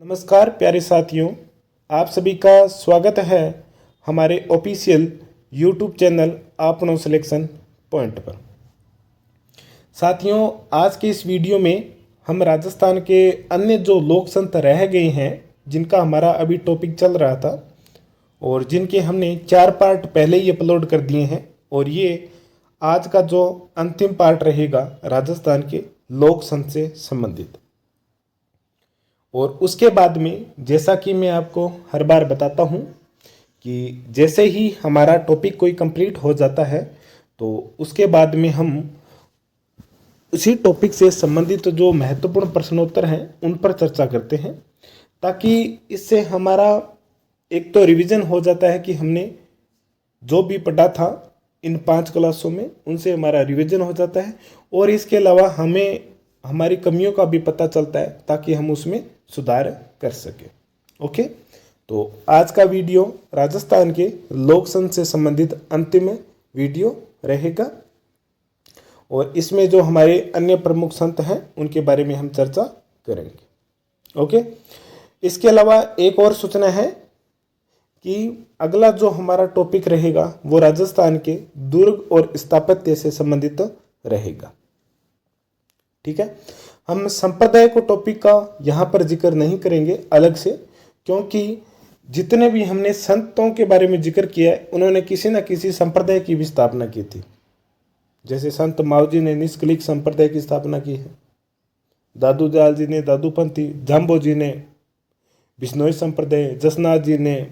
नमस्कार प्यारे साथियों, आप सभी का स्वागत है हमारे ऑफिशियल यूट्यूब चैनल आपनो सिलेक्शन पॉइंट पर। साथियों, आज के इस वीडियो में हम राजस्थान के अन्य जो लोक संत रह गए हैं जिनका हमारा अभी टॉपिक चल रहा था और जिनके हमने 4 पार्ट पहले ही अपलोड कर दिए हैं और ये आज का जो अंतिम पार्ट रहेगा राजस्थान के लोक संत से संबंधित। और उसके बाद में जैसा कि मैं आपको हर बार बताता हूँ कि जैसे ही हमारा टॉपिक कोई कंप्लीट हो जाता है तो उसके बाद में हम उसी टॉपिक से संबंधित जो महत्वपूर्ण प्रश्नोत्तर हैं उन पर चर्चा करते हैं, ताकि इससे हमारा एक तो रिवीजन हो जाता है कि हमने जो भी पढ़ा था इन 5 क्लासों में उनसे हमारा रिवीजन हो जाता है और इसके अलावा हमें हमारी कमियों का भी पता चलता है ताकि हम उसमें सुधार कर सकें। ओके, तो आज का वीडियो राजस्थान के लोक संत से संबंधित अंतिम वीडियो रहेगा और इसमें जो हमारे अन्य प्रमुख संत हैं उनके बारे में हम चर्चा करेंगे। ओके, इसके अलावा एक और सूचना है कि अगला जो हमारा टॉपिक रहेगा वो राजस्थान के दुर्ग और स्थापत्य से संबंधित रहेगा। ठीक है, हम संप्रदाय को टॉपिक का यहाँ पर जिक्र नहीं करेंगे अलग से, क्योंकि जितने भी हमने संतों के बारे में जिक्र किया है उन्होंने किसी न किसी संप्रदाय की भी स्थापना की थी। जैसे संत मावजी ने निष्कलिक संप्रदाय की स्थापना की है, दादू दयाल जी ने दादूपंथी, जाम्बो जी ने बिश्नोई संप्रदाय, जसनाथ जी ने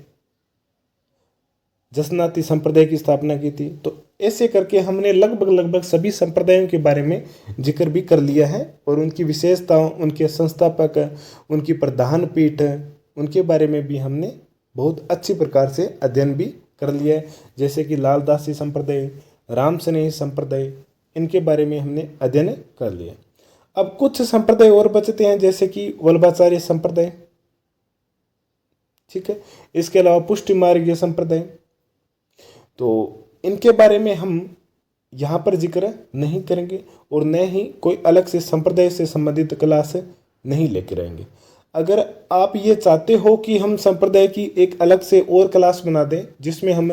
जसनाती संप्रदाय की स्थापना की थी। तो ऐसे करके हमने लगभग सभी संप्रदायों के बारे में जिक्र भी कर लिया है और उनकी विशेषताओं, उनके संस्थापक, उनकी प्रधान पीठ, उनके बारे में भी हमने बहुत अच्छी प्रकार से अध्ययन भी कर लिया है। जैसे कि लालदासी संप्रदाय, राम स्नेही संप्रदाय, इनके बारे में हमने अध्ययन कर लिया। अब कुछ संप्रदाय और बचते हैं जैसे कि वल्लभाचार्य संप्रदाय, ठीक है, इसके अलावा पुष्टि मार्गीय संप्रदाय। तो इनके बारे में हम यहाँ पर जिक्र नहीं करेंगे और न ही कोई अलग से संप्रदाय से संबंधित क्लास नहीं लेके रहेंगे। अगर आप ये चाहते हो कि हम संप्रदाय की एक अलग से और क्लास बना दें जिसमें हम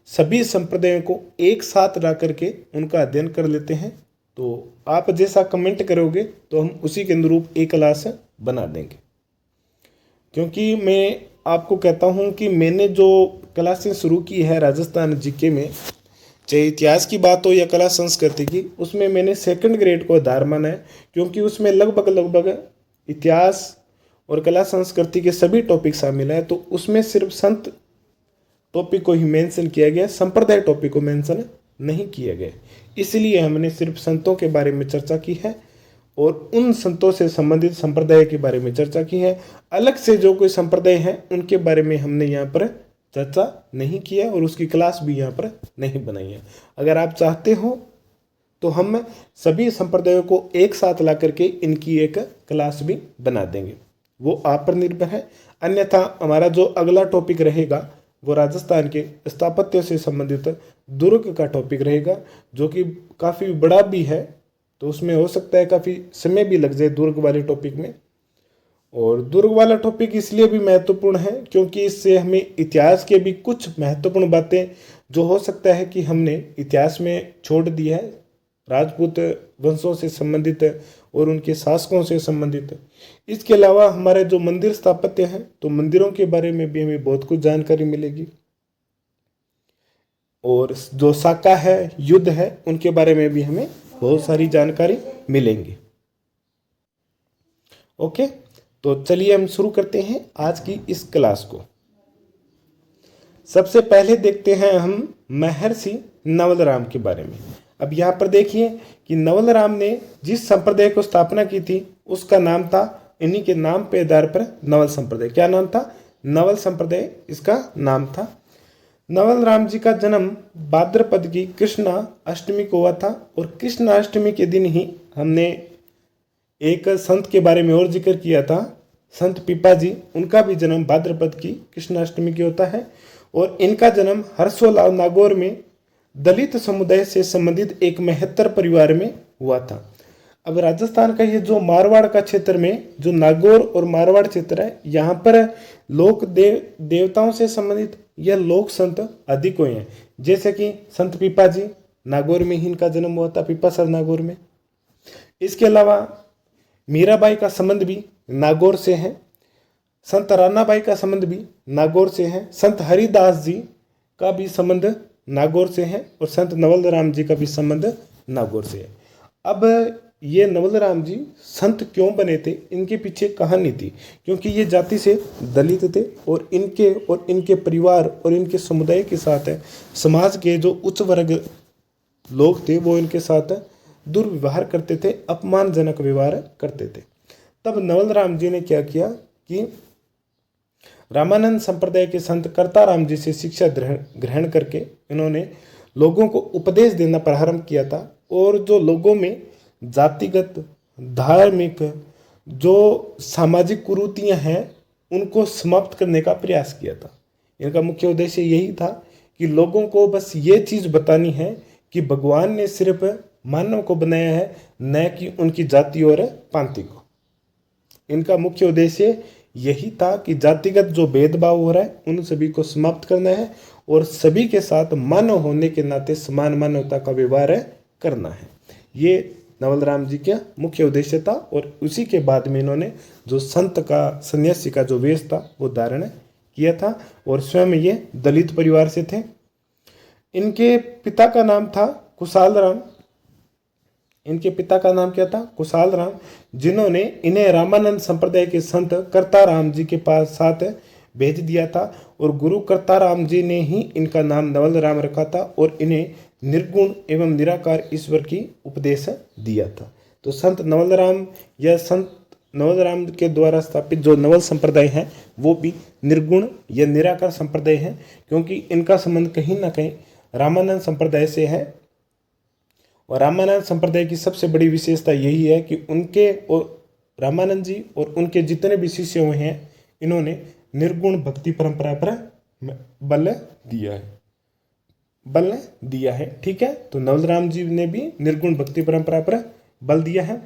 सभी संप्रदायों को एक साथ ला करके उनका अध्ययन कर लेते हैं, तो आप जैसा कमेंट करोगे तो हम उसी के अनुरूप एक क्लास बना देंगे। क्योंकि मैं आपको कहता हूँ कि मैंने जो क्लासें शुरू की है राजस्थान जीके में, चाहे इतिहास की बात हो या कला संस्कृति की, उसमें मैंने 2nd ग्रेड को आधार माना है, क्योंकि उसमें लगभग इतिहास और कला संस्कृति के सभी टॉपिक शामिल हैं। तो उसमें सिर्फ संत टॉपिक को ही मेंशन किया गया, संप्रदाय टॉपिक को मेंशन नहीं किया गया। इसलिए हमने सिर्फ संतों के बारे में चर्चा की है और उन संतों से संबंधित संप्रदाय के बारे में चर्चा की है। अलग से जो कोई संप्रदाय हैं उनके बारे में हमने यहाँ पर चर्चा नहीं किया और उसकी क्लास भी यहाँ पर नहीं बनाई है। अगर आप चाहते हो तो हम सभी संप्रदायों को एक साथ ला करके इनकी एक क्लास भी बना देंगे, वो आप पर निर्भर है। अन्यथा हमारा जो अगला टॉपिक रहेगा वो राजस्थान के स्थापत्य से संबंधित दुर्ग का टॉपिक रहेगा, जो कि काफ़ी बड़ा भी है, तो उसमें हो सकता है काफ़ी समय भी लग जाए दुर्ग वाले टॉपिक में। और दुर्ग वाला टॉपिक इसलिए भी महत्वपूर्ण है क्योंकि इससे हमें इतिहास के भी कुछ महत्वपूर्ण बातें जो हो सकता है कि हमने इतिहास में छोड़ दी है, राजपूत वंशों से संबंधित और उनके शासकों से संबंधित। इसके अलावा हमारे जो मंदिर स्थापत्य हैं तो मंदिरों के बारे में भी हमें बहुत कुछ जानकारी मिलेगी और जो शाखा है, युद्ध है, उनके बारे में भी हमें बहुत सारी जानकारी मिलेंगी। ओके, तो चलिए हम शुरू करते हैं आज की इस क्लास को। सबसे पहले देखते हैं हम महर्षि नवल राम के बारे में। अब यहाँ पर देखिए कि नवल राम ने जिस संप्रदाय को स्थापना की थी उसका नाम था, इन्हीं के नाम पे आधार पर नवल संप्रदाय। क्या नाम था? नवल संप्रदाय इसका नाम था। नवल राम जी का जन्म भाद्रपद की कृष्णा अष्टमी को हुआ था और कृष्णा अष्टमी के दिन ही हमने एक संत के बारे में और जिक्र किया था, संत पीपा जी। उनका भी जन्म भाद्रपद की कृष्णाष्टमी के होता है और इनका जन्म हर्षोलाल नागौर में दलित समुदाय से संबंधित एक मेहतर परिवार में हुआ था। अब राजस्थान का ये जो मारवाड़ का क्षेत्र में जो नागौर और मारवाड़ क्षेत्र है, यहाँ पर लोक देवताओं से संबंधित यह लोक संत अधिक हुए हैं। जैसे कि संत पीपाजी, नागौर में ही इनका जन्म हुआ था, पीपासर नागौर में। इसके अलावा मीराबाई का संबंध भी नागौर से है, संत रानाबाई का संबंध भी नागौर से है, संत हरिदास जी का भी संबंध नागौर से है और संत नवल राम जी का भी संबंध नागौर से है। अब ये नवल राम जी संत क्यों बने थे, इनके पीछे कहानी थी। क्योंकि ये जाति से दलित थे और इनके परिवार और इनके समुदाय के साथ समाज के जो उच्च वर्ग लोग थे वो इनके साथ दुर्व्यवहार करते थे, अपमानजनक व्यवहार करते थे। तब नवल राम जी ने क्या किया कि रामानंद संप्रदाय के संत कर्ताराम जी से शिक्षा ग्रहण करके इन्होंने लोगों को उपदेश देना प्रारंभ किया था और जो लोगों में जातिगत, धार्मिक, जो सामाजिक कुरीतियां हैं उनको समाप्त करने का प्रयास किया था। इनका मुख्य उद्देश्य यही था कि लोगों को बस ये चीज़ बतानी है कि भगवान ने सिर्फ मानव को बनाया है, न कि उनकी जाति और पांति को। इनका मुख्य उद्देश्य यही था कि जातिगत जो भेदभाव हो रहा है उन सभी को समाप्त करना है और सभी के साथ मानव होने के नाते समान मानवता का व्यवहार करना है। ये नवल राम जी का मुख्य उद्देश्य था और उसी के बाद में इन्होंने जो संत का, सन्यासी का जो वेश था वो धारण किया था और स्वयं ये दलित परिवार से थे। इनके पिता का नाम था कुशाल राम। इनके पिता का नाम क्या था? कुशाल राम, जिन्होंने इन्हें रामानंद संप्रदाय के संत कर्ताराम जी के पास साथ भेज दिया था और गुरु कर्ताराम जी ने ही इनका नाम नवल राम रखा था और इन्हें निर्गुण एवं निराकार ईश्वर की उपदेश दिया था। तो संत नवल राम या संत नवल राम के द्वारा स्थापित जो नवल संप्रदाय है वो भी निर्गुण या निराकार संप्रदाय है, क्योंकि इनका संबंध कहीं ना कहीं रामानंद संप्रदाय से है। और रामानंद संप्रदाय की सबसे बड़ी विशेषता यही है कि उनके और रामानंद जी और उनके जितने भी शिष्य हुए हैं इन्होंने निर्गुण भक्ति परंपरा पर बल दिया है। ठीक है, तो नवल राम जी ने भी निर्गुण भक्ति परंपरा पर बल दिया है।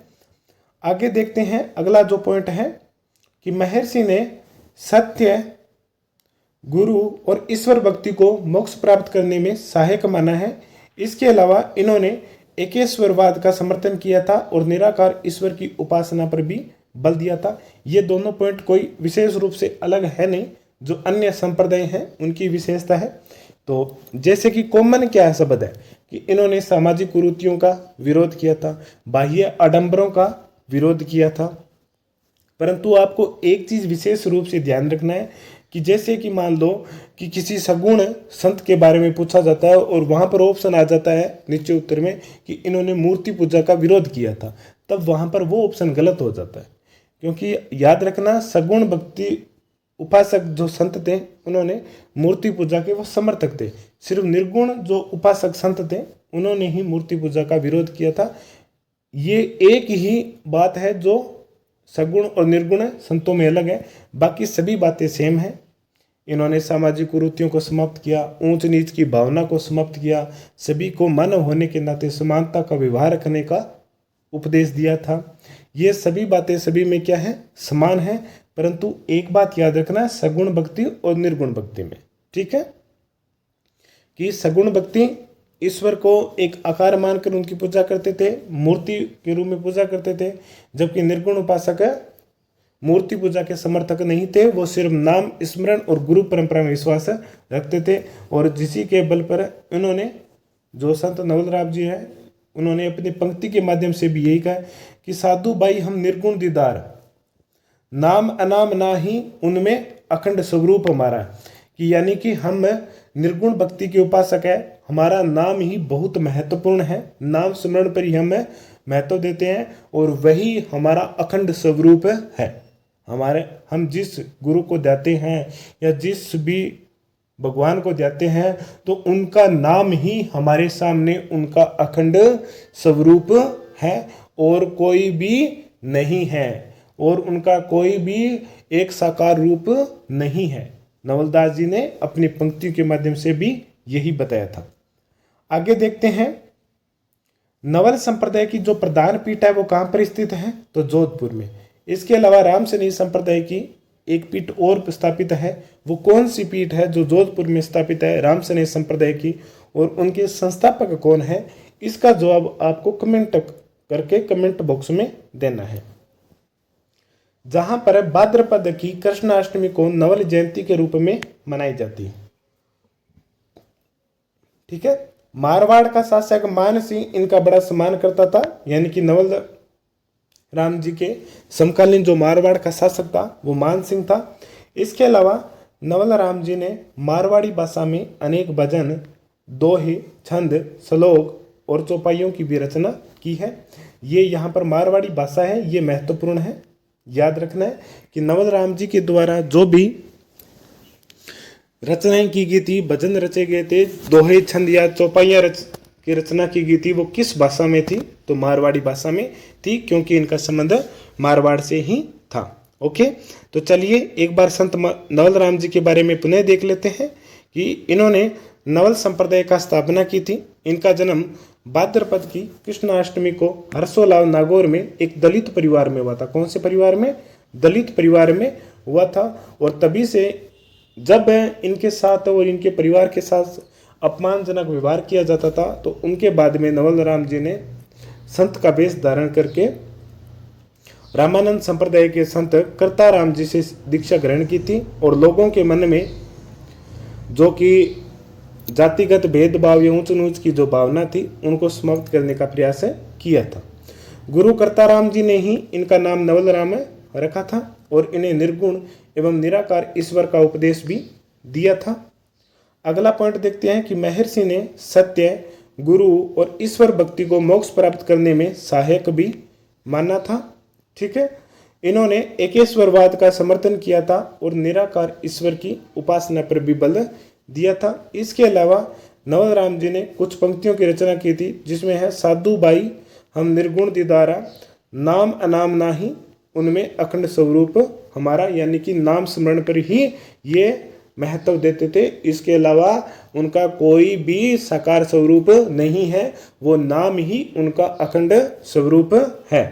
आगे देखते हैं, अगला जो पॉइंट है कि महर्षि ने सत्य, गुरु और ईश्वर भक्ति को मोक्ष प्राप्त करने में सहायक माना है। इसके अलावा इन्होंने एकेश्वरवाद का समर्थन किया था और निराकार ईश्वर की उपासना पर भी बल दिया था। ये दोनों पॉइंट कोई विशेष रूप से अलग है नहीं, जो अन्य संप्रदाय हैं उनकी विशेषता है। तो जैसे कि कॉमन क्या है शब्द है कि इन्होंने सामाजिक कुरीतियों का विरोध किया था, बाह्य आडंबरों का विरोध किया था। परंतु आपको एक चीज विशेष रूप से ध्यान रखना है कि जैसे कि मान लो कि किसी सगुण संत के बारे में पूछा जाता है और वहां पर ऑप्शन आ जाता है नीचे उत्तर में कि इन्होंने मूर्ति पूजा का विरोध किया था, तब वहां पर वो ऑप्शन गलत हो जाता है। क्योंकि याद रखना, सगुण भक्ति उपासक जो संत थे उन्होंने मूर्ति पूजा के वो समर्थक थे। सिर्फ निर्गुण जो उपासक संत थे उन्होंने ही मूर्ति पूजा का विरोध किया था। ये एक ही बात है जो सगुण और निर्गुण संतों में अलग है, बाकी सभी बातें सेम है। इन्होंने सामाजिक कुरीतियों को समाप्त किया, ऊंच नीच की भावना को समाप्त किया, सभी को मानव होने के नाते समानता का व्यवहार रखने का उपदेश दिया था। ये सभी बातें सभी में क्या है? समान है। परंतु एक बात याद रखना, सगुण भक्ति और निर्गुण भक्ति में, ठीक है, कि सगुण भक्ति ईश्वर को एक आकार मानकर उनकी पूजा करते थे, मूर्ति के रूप में पूजा करते थे, जबकि निर्गुण उपासक मूर्ति पूजा के समर्थक नहीं थे। वो सिर्फ नाम स्मरण और गुरु परंपरा में विश्वास रखते थे। और जिसी के बल पर इन्होंने, जो संत नवल राम जी हैं, उन्होंने अपनी पंक्ति के माध्यम से भी यही कहा कि साधु भाई हम निर्गुण दीदार, नाम अनाम ना ही उनमें अखंड स्वरूप हमारा, कि यानी कि हम निर्गुण भक्ति के उपासक है, हमारा नाम ही बहुत महत्वपूर्ण है, नाम स्मरण पर ही हम महत्व देते हैं और वही हमारा अखंड स्वरूप है। हम जिस गुरु को जाते हैं या जिस भी भगवान को जाते हैं तो उनका नाम ही हमारे सामने उनका अखंड स्वरूप है और कोई भी नहीं है, और उनका कोई भी एक साकार रूप नहीं है। नवलदास जी ने अपनी पंक्तियों के माध्यम से भी यही बताया था। आगे देखते हैं, नवल संप्रदाय की जो प्रधान पीठ है वो कहाँ पर स्थित है, तो जोधपुर में। इसके अलावा रामसनेही संप्रदाय की एक पीठ और स्थापित है। वो कौन सी पीठ है जो जोधपुर में स्थापित है रामसनेही संप्रदाय की, और उनके संस्थापक कौन है, इसका जवाब आपको कमेंट करके कमेंट बॉक्स में देना है। जहां पर भाद्रपद की कृष्णाष्टमी को नवल जयंती के रूप में मनाई जाती है। ठीक है। मारवाड़ का शासक मान सिंह इनका बड़ा सम्मान करता था, यानी कि नवल राम जी के समकालीन जो मारवाड़ का शासक था वो मान सिंह था। इसके अलावा नवल राम जी ने मारवाड़ी भाषा में अनेक भजन, दोहे, छंद, श्लोक और चौपाइयों की भी रचना की है। ये यहाँ पर मारवाड़ी भाषा है, ये महत्वपूर्ण है, याद रखना है कि नवल राम जी के द्वारा जो भी रचनाएं की गई थी, भजन रचे गए थे, दोहे, छंद या चौपाइयाँ की रचना की गई थी, वो किस भाषा में थी, तो मारवाड़ी भाषा में थी, क्योंकि इनका संबंध मारवाड़ से ही था। ओके, तो चलिए एक बार संत नवल राम जी के बारे में पुनः देख लेते हैं कि इन्होंने नवल संप्रदाय का स्थापना की थी। इनका जन्म भाद्रपद की कृष्णाष्टमी को हर्षोलाव नागौर में एक दलित परिवार में हुआ था। कौन से परिवार में? दलित परिवार में हुआ था। और तभी से जब इनके साथ और इनके परिवार के साथ अपमानजनक व्यवहार किया जाता था, तो उनके बाद में नवल राम जी ने संत का वेश धारण करके रामानंद संप्रदाय के संत कर्ताराम जी से दीक्षा ग्रहण की थी, और लोगों के मन में जो कि जातिगत भेदभाव या ऊंच नीच की जो भावना थी उनको समाप्त करने का प्रयास किया था। गुरु कर्ताराम जी ने ही इनका नाम नवल राम रखा था और इन्हें निर्गुण एवं निराकार ईश्वर का उपदेश भी दिया था। अगला पॉइंट देखते हैं कि महर्षि ने सत्य, गुरु और ईश्वर भक्ति को मोक्ष प्राप्त करने में सहायक भी माना था। ठीक है। इन्होंने एकेश्वरवाद का समर्थन किया था और निराकार ईश्वर की उपासना पर भी बल दिया था। इसके अलावा नवल राम जी ने कुछ पंक्तियों की रचना की थी, जिसमें है साधु बाई हम निर्गुण दीदारा, नाम अनाम नाही उनमें अखंड स्वरूप हमारा, यानी कि नाम स्मरण पर ही ये महत्व देते थे। इसके अलावा उनका कोई भी साकार स्वरूप नहीं है, वो नाम ही उनका अखंड स्वरूप है।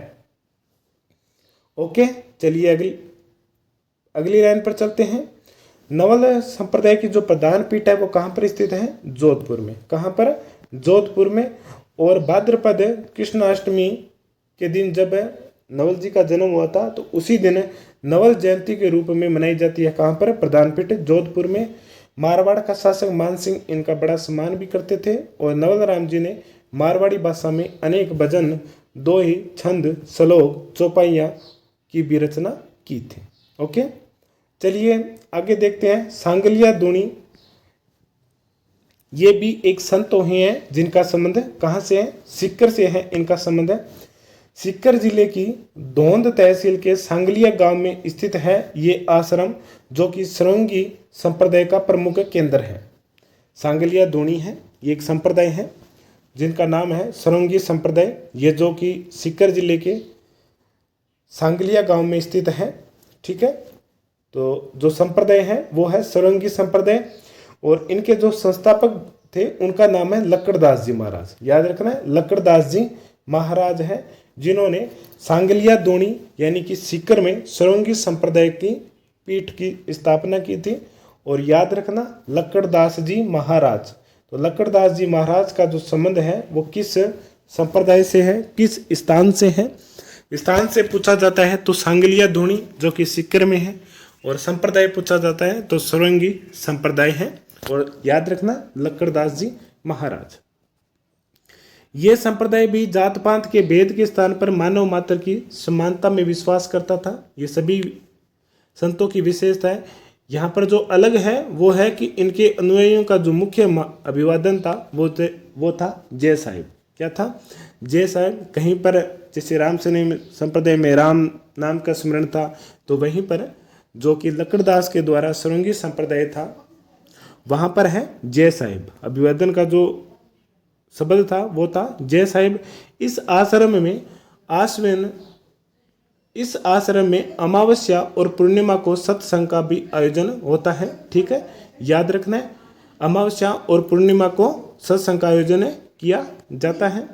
ओके, चलिए अगली लाइन पर चलते हैं। नवल संप्रदाय की जो प्रधान पीठ है वो कहाँ पर स्थित है? जोधपुर में। कहाँ पर? जोधपुर में। और भाद्रपद कृष्णाष्टमी के दिन जब नवल जी का जन्म हुआ था, तो उसी दिन नवल जयंती के रूप में मनाई जाती है। कहाँ पर? प्रधान पीठ जोधपुर में। मारवाड़ का शासक मान सिंह इनका बड़ा सम्मान भी करते थे, और नवल राम जी ने मारवाड़ी भाषा में अनेक भजन, दोहे, छंद, श्लोक, चौपाइयाँ की भी रचना की थी। ओके, चलिए आगे देखते हैं। सांगलिया दूणी, ये भी एक संत ही हैं जिनका संबंध कहाँ से है? सीकर से है इनका संबंध है। सीकर जिले की धोंद तहसील के सांगलिया गांव में स्थित है ये आश्रम, जो कि सरोंगी संप्रदाय का प्रमुख केंद्र है। सांगलिया दूणी है, ये एक संप्रदाय है जिनका नाम है सरोंगी संप्रदाय, ये जो कि सीकर जिले के सांगलिया गांव में स्थित है। ठीक है। तो जो संप्रदाय है वो है सरोंगी संप्रदाय, और इनके जो संस्थापक थे उनका नाम है लक्कड़दास जी महाराज। याद रखना है, लक्कड़दास जी महाराज है जिन्होंने सांगलिया दूणी यानी कि सीकर में सरोंगी संप्रदाय की पीठ की स्थापना की थी। और याद रखना, लक्कड़दास जी महाराज। तो लक्कड़दास जी महाराज का जो संबंध है वो किस संप्रदाय से है, किस स्थान से है? स्थान से पूछा जाता है तो सांगलिया दूणी जो कि सीकर में है, और संप्रदाय पूछा जाता है तो सरोंगी संप्रदाय है। और याद रखना, लक्कड़दास जी महाराज। ये संप्रदाय भी जात पात के भेद के स्थान पर मानव मात्र की समानता में विश्वास करता था। ये सभी संतों की विशेषता है। यहाँ पर जो अलग है वो है कि इनके अनुयायियों का जो मुख्य अभिवादन था वो था जय साहिब। क्या था? जय साहिब। कहीं पर जैसे रामसनेही संप्रदाय में राम नाम का स्मरण था, तो वहीं पर जो कि लक्कड़दास के द्वारा सरोंगी संप्रदाय था वहाँ पर है जय साहिब। अभिवादन का जो शब्द था वो था जय साहिब। इस आश्रम में अमावस्या और पूर्णिमा को सत्संग का भी आयोजन होता है। ठीक है, याद रखना है, अमावस्या और पूर्णिमा को सत्संग का आयोजन किया जाता है।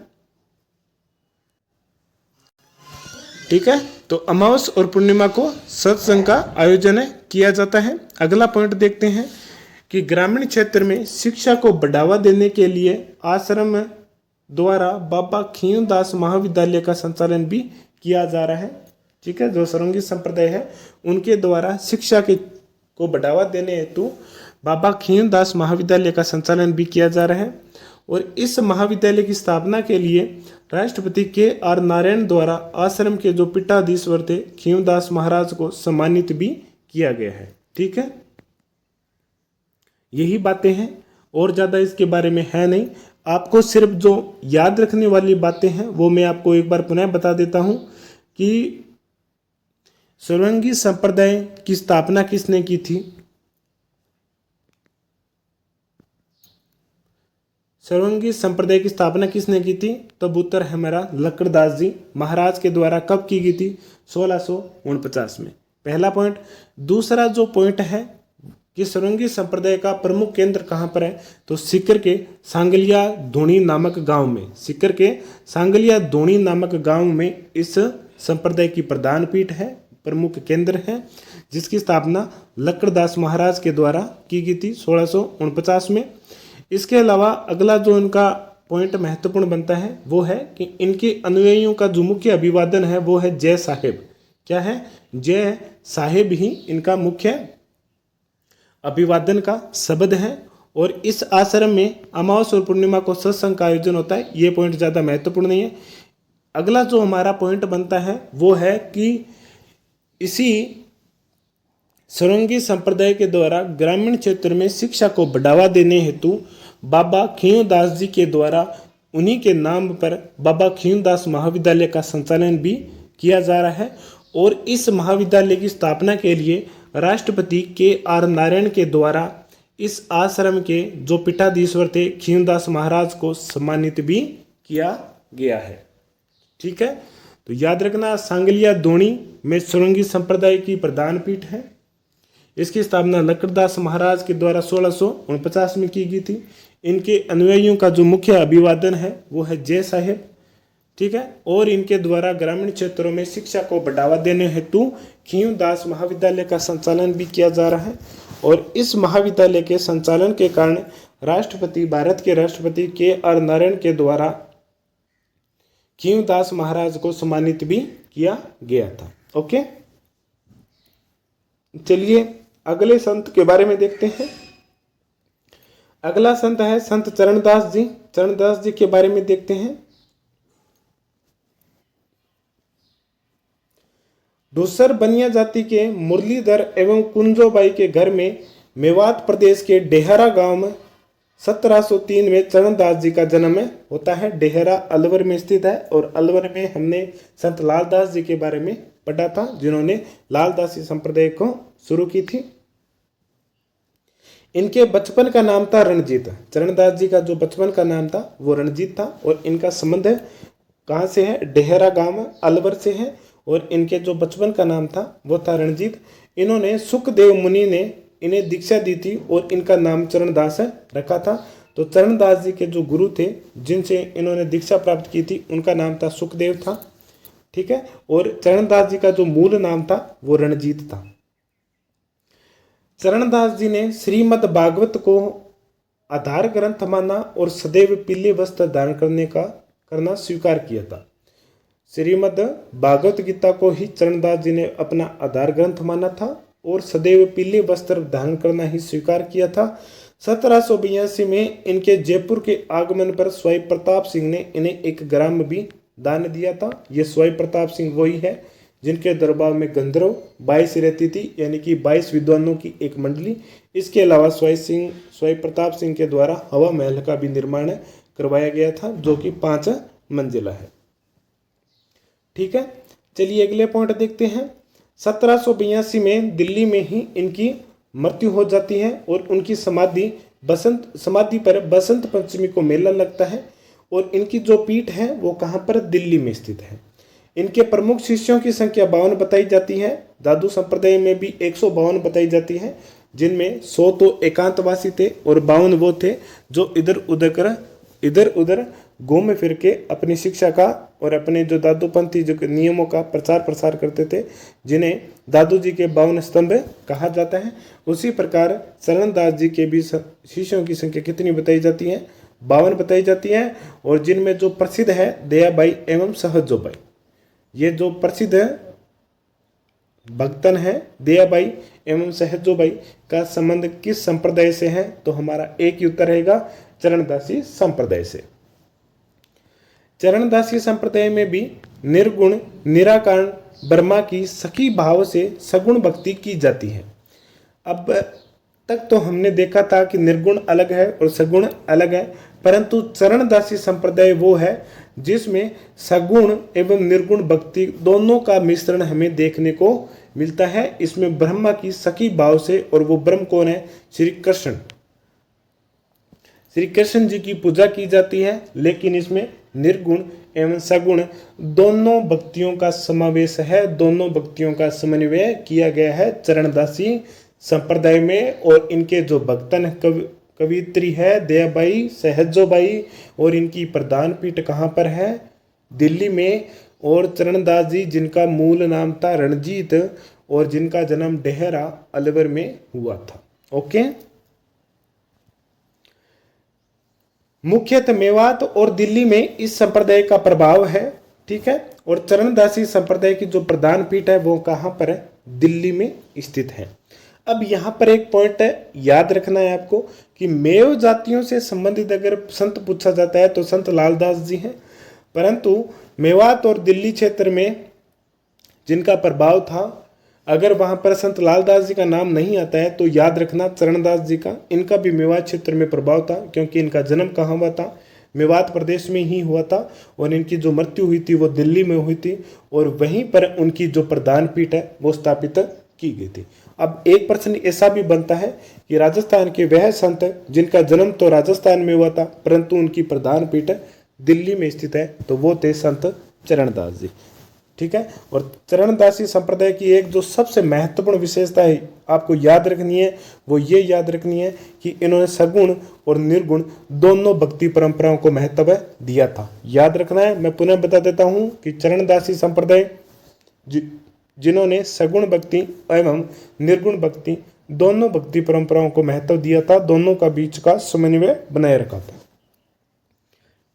ठीक है। तो अमावस और पूर्णिमा को सत्संग का आयोजन किया जाता है। अगला पॉइंट देखते हैं कि ग्रामीण क्षेत्र में शिक्षा को बढ़ावा देने के लिए आश्रम द्वारा बाबा खींवदास महाविद्यालय का संचालन भी किया जा रहा है। ठीक है, जो सरंगी संप्रदाय है उनके द्वारा शिक्षा को बढ़ावा देने हेतु बाबा खींवदास महाविद्यालय का संचालन भी किया जा रहा है। और इस महाविद्यालय की स्थापना के लिए राष्ट्रपति के.आर. नारायण द्वारा आश्रम के जो पीठाधीश्वर थे खींवदास महाराज को सम्मानित भी किया गया है। ठीक है, यही बातें हैं और ज़्यादा इसके बारे में है नहीं। आपको सिर्फ जो याद रखने वाली बातें हैं वो मैं आपको एक बार पुनः बता देता हूँ कि सोलंकी संप्रदाय की स्थापना किसने की थी। सोलंकी संप्रदाय की स्थापना किसने की थी? तब उत्तर है मेरा लक्कड़दास जी महाराज के द्वारा। कब की गई थी? 1649 में। पहला पॉइंट। दूसरा जो पॉइंट है कि सोलंकी संप्रदाय का प्रमुख केंद्र कहाँ पर है? तो सीकर के सांगलिया धोनी नामक गांव में। सीकर के सांगलिया धोनी नामक गांव में इस संप्रदाय की प्रधान पीठ है, प्रमुख केंद्र है, जिसकी स्थापना लक्कड़दास महाराज के द्वारा की गई थी 1649 में। इसके अलावा अगला जो इनका पॉइंट महत्वपूर्ण बनता है वो है कि इनके अनुयायियों का जो मुख्य अभिवादन है वो है जय साहेब। क्या है? जय साहेब ही इनका मुख्य अभिवादन का शब्द है। और इस आश्रम में अमावस और पूर्णिमा को सत्संग का आयोजन होता है। ये पॉइंट ज़्यादा महत्वपूर्ण नहीं है। अगला जो हमारा पॉइंट बनता है वो है कि इसी सोलंकी संप्रदाय के द्वारा ग्रामीण क्षेत्र में शिक्षा को बढ़ावा देने हेतु बाबा खींवदास जी के द्वारा उन्हीं के नाम पर बाबा खींवदास महाविद्यालय का संचालन भी किया जा रहा है। और इस महाविद्यालय की स्थापना के लिए राष्ट्रपति के.आर. नारायण के द्वारा इस आश्रम के जो पीठाधीश्वर थे खींवदास महाराज को सम्मानित भी किया गया है। ठीक है, तो याद रखना सांगलिया धोनी में सोलंकी संप्रदाय की प्रधान पीठ है। इसकी स्थापना लक्कड़दास महाराज के द्वारा 1649 में की गई थी। इनके अनुयायियों का जो मुख्य अभिवादन है वो है जय साहेब। ठीक है, और इनके द्वारा ग्रामीण क्षेत्रों में शिक्षा को बढ़ावा देने हेतु खींवदास महाविद्यालय का संचालन भी किया जा रहा है। और इस महाविद्यालय के संचालन के कारण भारत के राष्ट्रपति के.आर. नारायण के द्वारा खींवदास महाराज को सम्मानित भी किया गया था। ओके, चलिए अगले संत के बारे में देखते हैं। अगला संत है संत चरणदास जी। चरणदास जी के बारे में देखते हैं। दूसर बनिया जाति के मुरलीधर एवं कुंजोबाई के घर में मेवात प्रदेश के डेहरा गांव में 1703 में चरणदास जी का जन्म होता है। डेहरा अलवर में स्थित है। और अलवर में हमने संत लालदास जी के बारे में पढ़ा था, जिन्होंने लालदासी संप्रदाय को शुरू की थी। इनके बचपन का नाम था रणजीत। चरणदास जी का जो बचपन का नाम था वो रणजीत था। और इनका संबंध कहाँ से है? डेहरा गांव अलवर से है। और इनके जो बचपन का नाम था वो था रणजीत। इन्होंने सुखदेव मुनि ने इन्हें दीक्षा दी थी और इनका नाम चरणदास रखा था। तो चरणदास जी के जो गुरु थे जिनसे इन्होंने दीक्षा प्राप्त की थी उनका नाम था सुखदेव था। ठीक है, और चरणदास जी का जो मूल नाम था वो रणजीत था। चरणदास जी ने श्रीमद् भागवत को आधार ग्रंथ माना और सदैव पीले वस्त्र धारण करना स्वीकार किया था। श्रीमद् भागवत गीता को ही चरणदास जी ने अपना आधार ग्रंथ माना था और सदैव पीले वस्त्र धारण करना ही स्वीकार किया था। 1782 में इनके जयपुर के आगमन पर स्वाई प्रताप सिंह ने इन्हें एक ग्राम भी दान दिया था। ये स्वाई प्रताप सिंह वही है जिनके दरबार में गंधर्व 22 रहती थी, यानी कि 22 विद्वानों की एक मंडली। इसके अलावा स्वाई प्रताप सिंह के द्वारा हवा महल का भी निर्माण करवाया गया था, जो कि 5 मंजिला है। ठीक है, चलिए अगले पॉइंट देखते हैं। 1782 में दिल्ली में ही इनकी मृत्यु हो जाती है और उनकी समाधि पर बसंत पंचमी को मेला लगता है। और इनकी जो पीठ है वो कहाँ पर? दिल्ली में स्थित है। इनके प्रमुख शिष्यों की संख्या 52 बताई जाती है। दादू संप्रदाय में भी 152 बताई जाती है, जिनमें 100 तो एकांतवासी थे और 52 वो थे जो इधर उधर घूम फिर के अपनी शिक्षा का और अपने जो दादूपंथी जो नियमों का प्रचार प्रसार करते थे, जिन्हें दादू जी के 52 स्तंभ कहा जाता है। उसी प्रकार चरणदास जी के भी शिष्यों की संख्या कितनी बताई जाती है? 52 बताई जाती है। और जिनमें जो प्रसिद्ध है दयाबाई एवं सहजोबाई, ये जो प्रसिद्ध भक्तन है दयाबाई एवं सहजोबाई का संबंध किस संप्रदाय से है? तो हमारा एक ही उत्तर रहेगा, चरणदासी संप्रदाय से। चरणदासी संप्रदाय में भी निर्गुण निराकार ब्रह्मा की सखी भाव से सगुण भक्ति की जाती है। अब तक तो हमने देखा था कि निर्गुण अलग है और सगुण अलग है, परंतु चरणदासी संप्रदाय वो है जिसमें सगुण एवं निर्गुण भक्ति दोनों का मिश्रण हमें देखने को मिलता है। इसमें ब्रह्मा की सखी भाव से, और वो ब्रह्म कौन है? श्री कृष्ण। श्री कृष्ण जी की पूजा की जाती है, लेकिन इसमें निर्गुण एवं सगुण दोनों भक्तियों का समावेश है, दोनों भक्तियों का समन्वय किया गया है चरणदासी संप्रदाय में। और इनके जो भक्तन कवित्री है दयाबाई सहजोबाई, और इनकी प्रधान पीठ कहाँ पर है? दिल्ली में। और चरणदास जी जिनका मूल नाम था रणजीत, और जिनका जन्म डेहरा अलवर में हुआ था। ओके, मुख्यतः मेवात और दिल्ली में इस संप्रदाय का प्रभाव है। ठीक है, और चरणदासी संप्रदाय की जो प्रधान पीठ है वो कहाँ पर है? दिल्ली में स्थित है। अब यहाँ पर एक पॉइंट है, याद रखना है आपको कि मेव जातियों से संबंधित अगर संत पूछा जाता है तो संत लालदास जी हैं, परंतु मेवात और दिल्ली क्षेत्र में जिनका प्रभाव था, अगर वहाँ पर संत लालदास जी का नाम नहीं आता है तो याद रखना चरणदास जी का, इनका भी मेवात क्षेत्र में प्रभाव था, क्योंकि इनका जन्म कहाँ हुआ था? मेवात प्रदेश में ही हुआ था। और इनकी जो मृत्यु हुई थी वो दिल्ली में हुई थी, और वहीं पर उनकी जो प्रधान पीठ है वो स्थापित की गई थी। अब एक प्रश्न ऐसा भी बनता है कि राजस्थान के वह संत जिनका जन्म तो राजस्थान में हुआ था परंतु उनकी प्रधान पीठ दिल्ली में स्थित है, तो वो थे संत चरणदास जी। ठीक है, और चरणदासी संप्रदाय की एक जो सबसे महत्वपूर्ण विशेषता है आपको याद रखनी है, वो ये याद रखनी है कि इन्होंने सगुण और निर्गुण दोनों भक्ति परंपराओं को महत्व दिया था। याद रखना है, मैं पुनः बता देता हूं कि चरणदासी संप्रदाय जिन्होंने सगुण भक्ति एवं निर्गुण भक्ति दोनों भक्ति परंपराओं को महत्व दिया था, दोनों का बीच का समन्वय बनाए रखा था।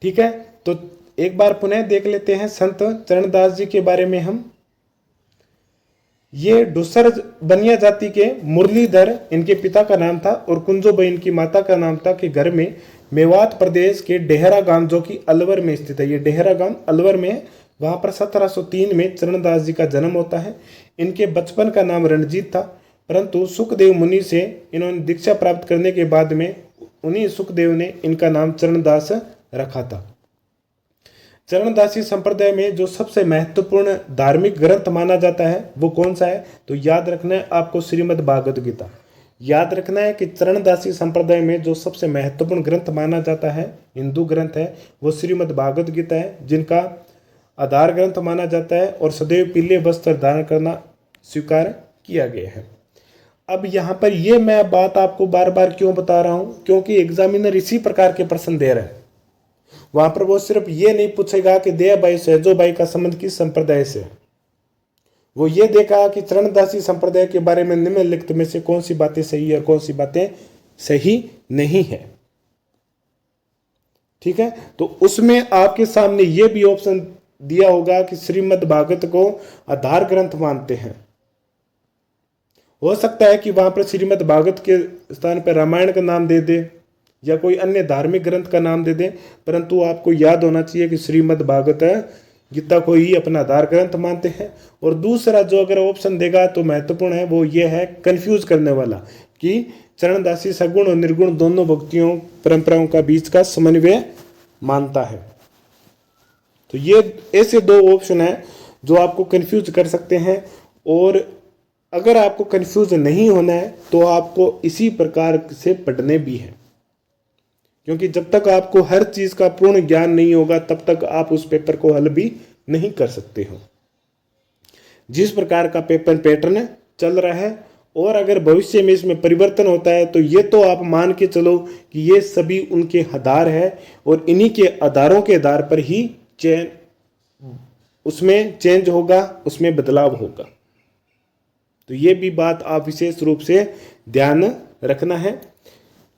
ठीक है, तो एक बार पुनः देख लेते हैं संत चरणदास जी के बारे में हम। ये डुसर बनिया जाति के मुरलीधर इनके पिता का नाम था, और कुंजोबाई इनकी माता का नाम था, कि घर में मेवात प्रदेश के डेहरा गांव जो कि अलवर में स्थित है, ये डेहरा गांव अलवर में है, वहां पर 1703 में चरणदास जी का जन्म होता है। इनके बचपन का नाम रणजीत था, परंतु सुखदेव मुनि से इन्होंने दीक्षा प्राप्त करने के बाद में उन्हीं सुखदेव ने इनका नाम चरणदास रखा था। चरणदासी संप्रदाय में जो सबसे महत्वपूर्ण धार्मिक ग्रंथ माना जाता है वो कौन सा है? तो याद रखना है आपको श्रीमद् भागवत गीता। याद रखना है कि चरणदासी संप्रदाय में जो सबसे महत्वपूर्ण ग्रंथ माना जाता है, हिंदू ग्रंथ है, वो श्रीमद् भागवत गीता है, जिनका आधार ग्रंथ माना जाता है, और सदैव पीले वस्त्र धारण करना स्वीकार किया गया है। अब यहाँ पर ये मैं बात आपको बार बार क्यों बता रहा हूँ? क्योंकि एग्जामिनर इसी प्रकार के प्रश्न दे रहा है। वहां पर वो सिर्फ ये नहीं पूछेगा कि दयाबाई सहजोबाई का संबंध किस संप्रदाय से, वो ये देखा कि चरणदासी संप्रदाय के बारे में निम्नलिखित में से कौन सी बातें सही है और कौन सी बातें सही नहीं है। ठीक है, तो उसमें आपके सामने ये भी ऑप्शन दिया होगा कि श्रीमद् भागवत को आधार ग्रंथ मानते हैं। हो सकता है कि वहां पर श्रीमद् भागवत के स्थान पर रामायण का नाम दे दे या कोई अन्य धार्मिक ग्रंथ का नाम दे दे, परंतु आपको याद होना चाहिए कि श्रीमद् भागवत गीता को ही अपना आधार ग्रंथ मानते हैं। और दूसरा जो अगर ऑप्शन देगा तो महत्वपूर्ण है, वो ये है कंफ्यूज करने वाला, कि चरणदासी सगुण और निर्गुण दोनों भक्तियों परंपराओं का बीच का समन्वय मानता है। तो ये ऐसे दो ऑप्शन हैं जो आपको कंफ्यूज कर सकते हैं। और अगर आपको कंफ्यूज नहीं होना है तो आपको इसी प्रकार से पढ़ने भी है, क्योंकि जब तक आपको हर चीज का पूर्ण ज्ञान नहीं होगा तब तक आप उस पेपर को हल भी नहीं कर सकते हो। जिस प्रकार का पेपर पैटर्न चल रहा है और अगर भविष्य में इसमें परिवर्तन होता है तो ये तो आप मान के चलो कि ये सभी उनके आधार है और इन्हीं के आधारों के आधार पर ही उसमें चेंज होगा, उसमें बदलाव होगा। तो ये भी बात आप विशेष रूप से ध्यान रखना है,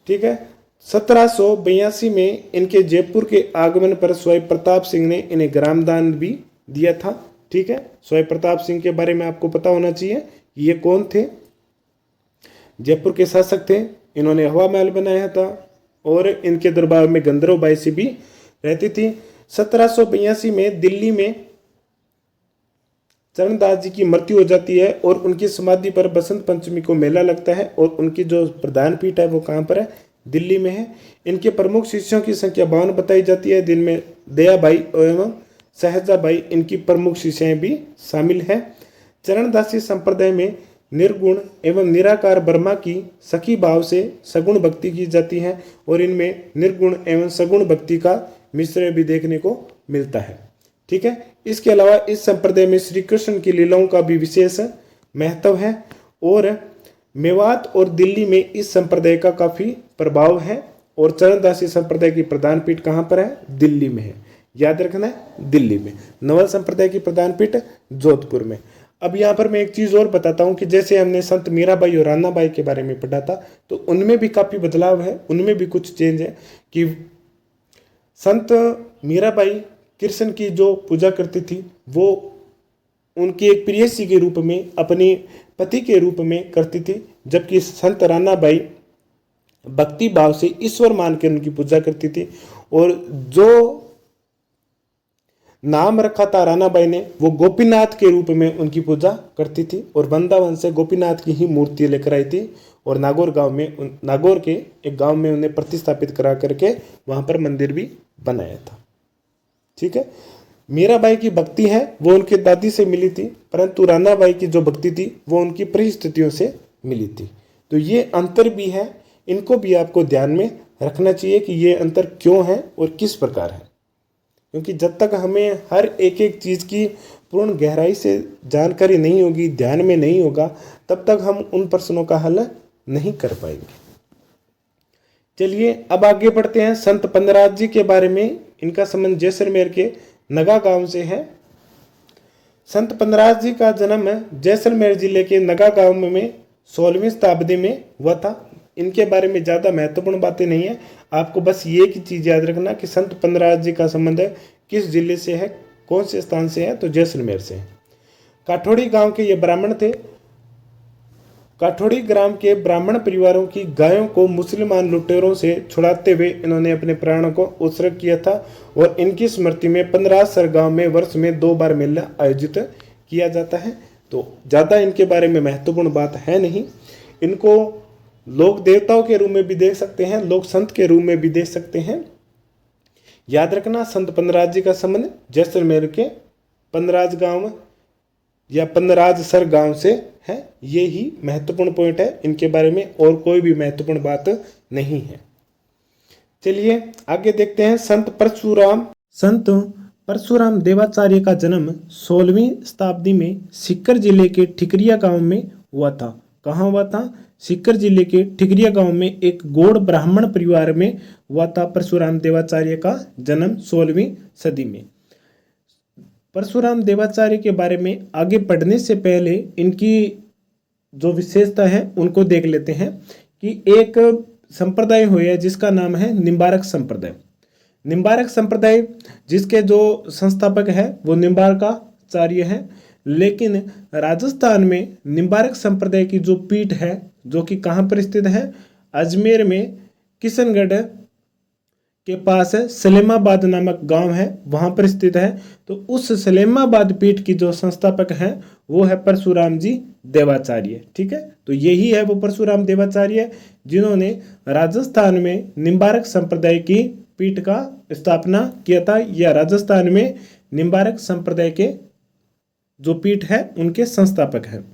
ठीक है। 1782 में इनके जयपुर के आगमन पर स्वयं प्रताप सिंह ने इन्हें ग्रामदान भी दिया था, ठीक है। स्वयं प्रताप सिंह के बारे में आपको पता होना चाहिए कि ये कौन थे, जयपुर के शासक थे। इन्होंने हवा महल बनाया था और इनके दरबार में गंधर्व बाई सी भी रहती थी। 1782 में दिल्ली में चरणदास जी की मृत्यु हो जाती है और उनकी समाधि पर बसंत पंचमी को मेला लगता है और उनकी जो प्रधान पीठ है वो कहाँ पर है, दिल्ली में है। इनके प्रमुख शिष्यों की संख्या 52 बताई जाती है, जिनमें दयाबाई एवं सहजाबाई इनकी प्रमुख शिष्याएं भी शामिल हैं। चरणदासी संप्रदाय में निर्गुण एवं निराकार ब्रह्मा की सखी भाव से सगुण भक्ति की जाती है और इनमें निर्गुण एवं सगुण भक्ति का मिश्रण भी देखने को मिलता है, ठीक है। इसके अलावा इस संप्रदाय में श्री कृष्ण की लीलाओं का भी विशेष महत्व है और मेवात और दिल्ली में इस संप्रदाय का काफी प्रभाव है और चरणदासी संप्रदाय की प्रधान पीठ कहाँ पर है, दिल्ली में है, याद रखना है, दिल्ली में। नवल संप्रदाय की प्रधान पीठ जोधपुर में। अब यहाँ पर मैं एक चीज और बताता हूँ कि जैसे हमने संत मीराबाई और रानाबाई के बारे में पढ़ा था तो उनमें भी काफी बदलाव है, उनमें भी कुछ चेंज है कि संत मीराबाई कृष्ण की जो पूजा करती थी वो उनकी एक प्रेयसी के रूप में, अपने पति के रूप में करती थी, जबकि संत रानाबाई भक्ति भाव से ईश्वर मान के उनकी पूजा करती थी और जो नाम रखा था रानाबाई ने वो गोपीनाथ के रूप में उनकी पूजा करती थी और वृंदावन से गोपीनाथ की ही मूर्ति लेकर आई थी और नागौर के एक गांव में उन्हें प्रतिस्थापित करा करके वहां पर मंदिर भी बनाया था, ठीक है। मीराबाई की भक्ति है वो उनके दादी से मिली थी, परंतु रानाबाई की जो भक्ति थी वो उनकी परिस्थितियों से मिली थी। तो ये अंतर भी है, इनको भी आपको ध्यान में रखना चाहिए कि ये अंतर क्यों है और किस प्रकार है, क्योंकि जब तक हमें हर एक एक चीज़ की पूर्ण गहराई से जानकारी नहीं होगी, ध्यान में नहीं होगा, तब तक हम उन प्रश्नों का हल नहीं कर पाएंगे। चलिए अब आगे बढ़ते हैं संत पंदराज जी के बारे में। इनका संबंध जैसलमेर के नगा गांव से है। संत पंदराज जी का जन्म जैसलमेर जिले के नगा गांव में 16वीं शताब्दी में हुआ था। इनके बारे में ज़्यादा महत्वपूर्ण बातें नहीं है, आपको बस ये की चीज़ याद रखना कि संत पंदराज जी का संबंध किस जिले से है, कौन से स्थान से है, तो जैसलमेर से है। काठोड़ी गांव के ये ब्राह्मण थे। काठोड़ी ग्राम के ब्राह्मण परिवारों की गायों को मुसलमान लुटेरों से छुड़ाते हुए इन्होंने अपने प्राणों को उत्सर्ग किया था और इनकी स्मृति में 15 सर गांव में वर्ष में 2 बार मेला आयोजित किया जाता है। तो ज़्यादा इनके बारे में महत्वपूर्ण बात है नहीं। इनको लोक देवताओं के रूप में भी देख सकते हैं, लोक संत के रूप में भी देख सकते हैं। याद रखना संत पंदराज जी का संबंध जैसलमेर के पंदराज गांव या पंदराज सर गांव से है। ये ही महत्वपूर्ण पॉइंट है, इनके बारे में और कोई भी महत्वपूर्ण बात नहीं है। चलिए आगे देखते हैं संत परशुराम देवाचार्य का जन्म 16वीं शताब्दी में सीकर जिले के ठिकरिया गांव में हुआ था। कहाँ हुआ था? सीकर जिले के ठिकरिया गांव में एक गौड़ ब्राह्मण परिवार में हुआ था परशुराम देवाचार्य का जन्म 16वीं सदी में। परशुराम देवाचार्य के बारे में आगे पढ़ने से पहले इनकी जो विशेषता है उनको देख लेते हैं कि एक संप्रदाय हुआ है जिसका नाम है निम्बारक संप्रदाय। निम्बारक संप्रदाय जिसके जो संस्थापक है वो निम्बारकाचार्य है, लेकिन राजस्थान में निम्बारक संप्रदाय की जो पीठ है जो कि कहाँ पर स्थित है, अजमेर में किशनगढ़ के पास है, सलेमाबाद नामक गांव है, वहां पर स्थित है। तो उस सलेमाबाद पीठ की जो संस्थापक हैं वो है परशुराम जी देवाचार्य, ठीक है। तो यही है वो परशुराम देवाचार्य जिन्होंने राजस्थान में निम्बारक संप्रदाय की पीठ का स्थापना किया था, या राजस्थान में निम्बारक संप्रदाय के जो पीठ है उनके संस्थापक हैं।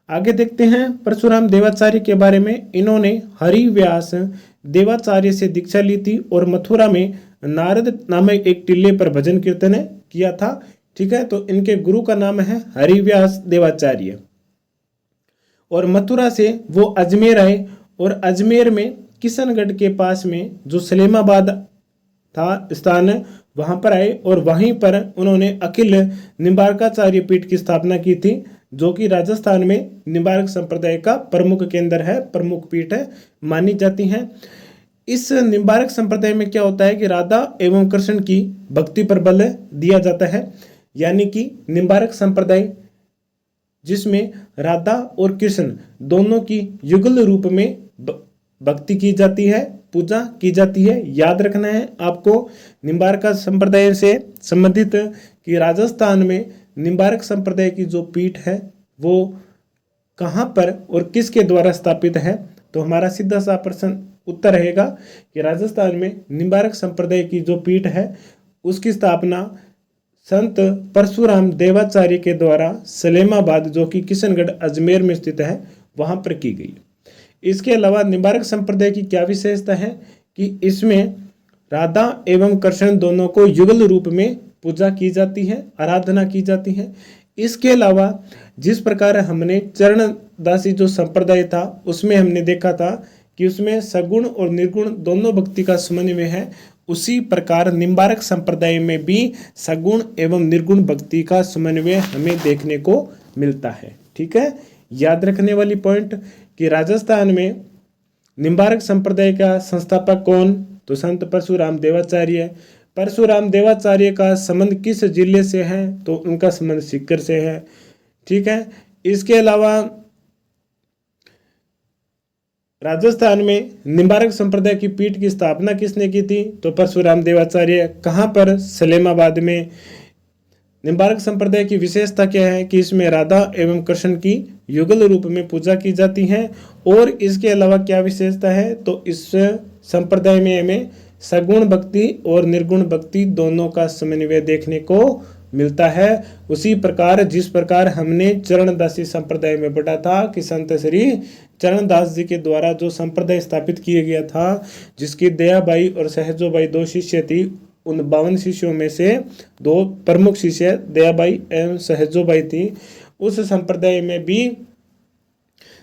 आगे देखते हैं परशुराम देवाचार्य के बारे में। इन्होंने हरिव्यास देवाचार्य से दीक्षा ली थी और मथुरा में नारद नामक एक टिल्ले पर भजन कीर्तन किया था, ठीक है। तो इनके गुरु का नाम है हरिव्यास देवाचार्य और मथुरा से वो अजमेर आए और अजमेर में किशनगढ़ के पास में जो सलेमाबाद था स्थान, वहां पर आए और वहीं पर उन्होंने अखिल निम्बारकाचार्य पीठ की स्थापना की थी, जो कि राजस्थान में निम्बार्क संप्रदाय का प्रमुख केंद्र है, प्रमुख पीठ है, मानी जाती हैं। इस निम्बार्क संप्रदाय में क्या होता है कि राधा एवं कृष्ण की भक्ति पर बल दिया जाता है, यानी कि निम्बार्क संप्रदाय जिसमें राधा और कृष्ण दोनों की युगल रूप में भक्ति की जाती है, पूजा की जाती है। याद रखना है आपको निम्बार्क संप्रदाय से संबंधित कि राजस्थान में निम्बार्क संप्रदाय की जो पीठ है वो कहाँ पर और किसके द्वारा स्थापित है। तो हमारा सीधा सा प्रश्न उत्तर रहेगा कि राजस्थान में निम्बार्क संप्रदाय की जो पीठ है उसकी स्थापना संत परशुराम देवाचार्य के द्वारा सलेमाबाद, जो कि किशनगढ़ अजमेर में स्थित है, वहां पर की गई। इसके अलावा निम्बार्क संप्रदाय की क्या विशेषता है कि इसमें राधा एवं कृष्ण दोनों को युगल रूप में पूजा की जाती है, आराधना की जाती है। इसके अलावा जिस प्रकार हमने चरणदासी जो संप्रदाय था उसमें हमने देखा था कि उसमें सगुण और निर्गुण दोनों भक्ति का समन्वय है, उसी प्रकार निम्बार्क संप्रदाय में भी सगुण एवं निर्गुण भक्ति का समन्वय हमें देखने को मिलता है। ठीक है, याद रखने वाली पॉइंट कि राजस्थान में निम्बार्क संप्रदाय का संस्थापक कौन, तो संत परशुराम देवाचार्य। परशुराम देवाचार्य का संबंध किस जिले से है, तो उनका संबंध सीकर से है। ठीक है, इसके अलावा राजस्थान में निम्बार्क संप्रदाय की पीठ की स्थापना किसने की थी, तो परशुराम देवाचार्य। कहाँ पर, सलेमाबाद में। निम्बार्क संप्रदाय की विशेषता क्या है कि इसमें राधा एवं कृष्ण की युगल रूप में पूजा की जाती है। और इसके अलावा क्या विशेषता है, तो इस संप्रदाय में हमें सगुण भक्ति और निर्गुण भक्ति दोनों का समन्वय देखने को मिलता है। उसी प्रकार जिस प्रकार हमने चरणदासी संप्रदाय में पढ़ा था कि संत श्री चरणदास जी के द्वारा जो संप्रदाय स्थापित किया गया था, जिसकी दयाबाई और सहजोबाई दो शिष्य थी, उन 52 शिष्यों में से 2 प्रमुख शिष्य दयाबाई एवं सहजोबाई थी। उस संप्रदाय में भी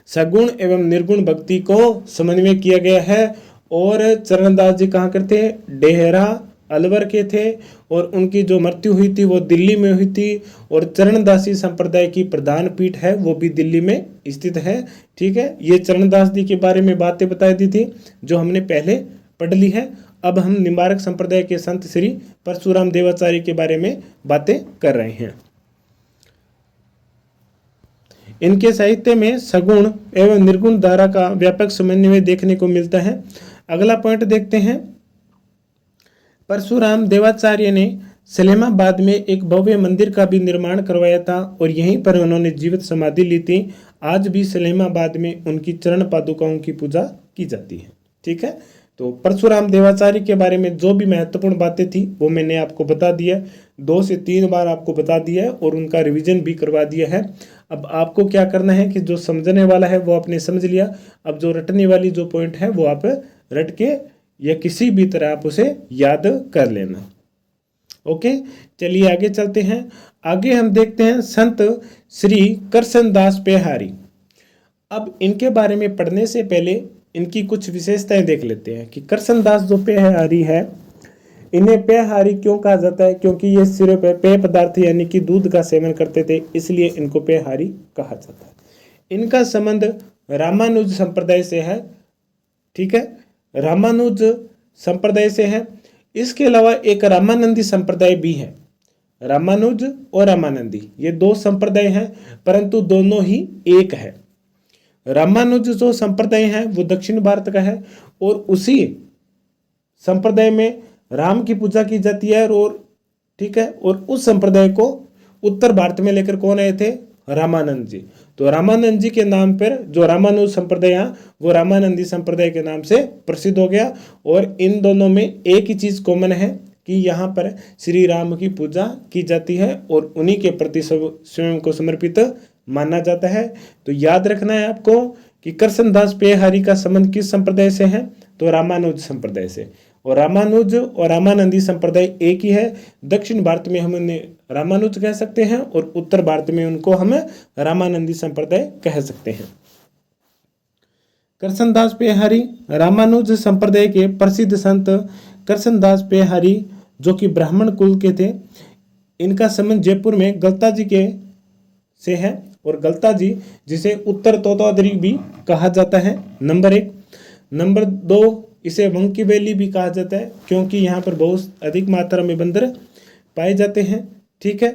सगुण एवं निर्गुण भक्ति को समन्वय किया गया है। और चरणदास जी कहाँ करते हैं, डेहरा अलवर के थे और उनकी जो मृत्यु हुई थी वो दिल्ली में हुई थी। और चरणदासी संप्रदाय की प्रधान पीठ है वो भी दिल्ली में स्थित है। ठीक है, ये चरणदास जी के बारे में बातें बताई दी थी जो हमने पहले पढ़ ली है। अब हम निम्बार्क संप्रदाय के संत श्री परशुराम देवाचार्य के बारे में बातें कर रहे हैं। इनके साहित्य में सगुण एवं निर्गुण धारा का व्यापक समन्वय देखने को मिलता है। अगला पॉइंट देखते हैं। परशुराम देवाचार्य ने सलेमाबाद में एक भव्य मंदिर का भी निर्माण करवाया था और यहीं पर उन्होंने जीवित समाधि ली थी। आज भी सलेमाबाद में उनकी चरण पादुकाओं की पूजा की जाती है। ठीक है, तो परशुराम देवाचार्य के बारे में जो भी महत्वपूर्ण बातें थी वो मैंने आपको बता दिया, 2 से 3 बार आपको बता दिया है और उनका रिवीजन भी करवा दिया है। अब आपको क्या करना है कि जो समझने वाला है वो आपने समझ लिया, अब जो रटने वाली जो पॉइंट है वो आप रट के या किसी भी तरह आप उसे याद कर लेना। ओके, चलिए आगे चलते हैं। आगे हम देखते हैं संत श्री कृष्णदास पेहारी। अब इनके बारे में पढ़ने से पहले इनकी कुछ विशेषताएं देख लेते हैं कि कृष्णदास जो पेहारी है, इन्हें पेहारी क्यों कहा जाता है, क्योंकि ये सिर्फ पेय पदार्थ यानी कि दूध का सेवन करते थे, इसलिए इनको पेहारी कहा जाता है। इनका संबंध रामानुज संप्रदाय से है। ठीक है, रामानुज संप्रदाय से है। इसके अलावा एक रामानंदी संप्रदाय भी है। रामानुज और रामानंदी ये 2 संप्रदाय हैं, परंतु दोनों ही एक है। रामानुज जो संप्रदाय है वो दक्षिण भारत का है और उसी संप्रदाय में राम की पूजा की जाती है। और ठीक है, और उस संप्रदाय को उत्तर भारत में लेकर कौन आए थे, रामानंद जी। तो रामानंद जी के नाम पर जो रामानुज संप्रदाय है वो रामानंदी संप्रदाय के नाम से प्रसिद्ध हो गया। और इन दोनों में एक ही चीज कॉमन है कि यहाँ पर श्री राम की पूजा की जाती है और उन्हीं के प्रति स्वयं को समर्पित माना जाता है। तो याद रखना है आपको कि कृष्णदास पेहारी का संबंध किस संप्रदाय से है, तो रामानुज संप्रदाय से। और रामानुज और रामानंदी संप्रदाय एक ही है। दक्षिण भारत में हम उन्हें रामानुज कह सकते हैं और उत्तर भारत में उनको हम रामानंदी संप्रदाय कह सकते हैं। कृष्णदास पेहारी रामानुज संप्रदाय के प्रसिद्ध संत कृष्णदास पेहारी जो कि ब्राह्मण कुल के थे, इनका संबंध जयपुर में गलता जी के से है। और गलता जी जिसे उत्तर तोतादरी भी कहा जाता है, नंबर 1। नंबर 2, इसे वंकी वैली भी कहा जाता है क्योंकि यहाँ पर बहुत अधिक मात्रा में बंदर पाए जाते हैं। ठीक है,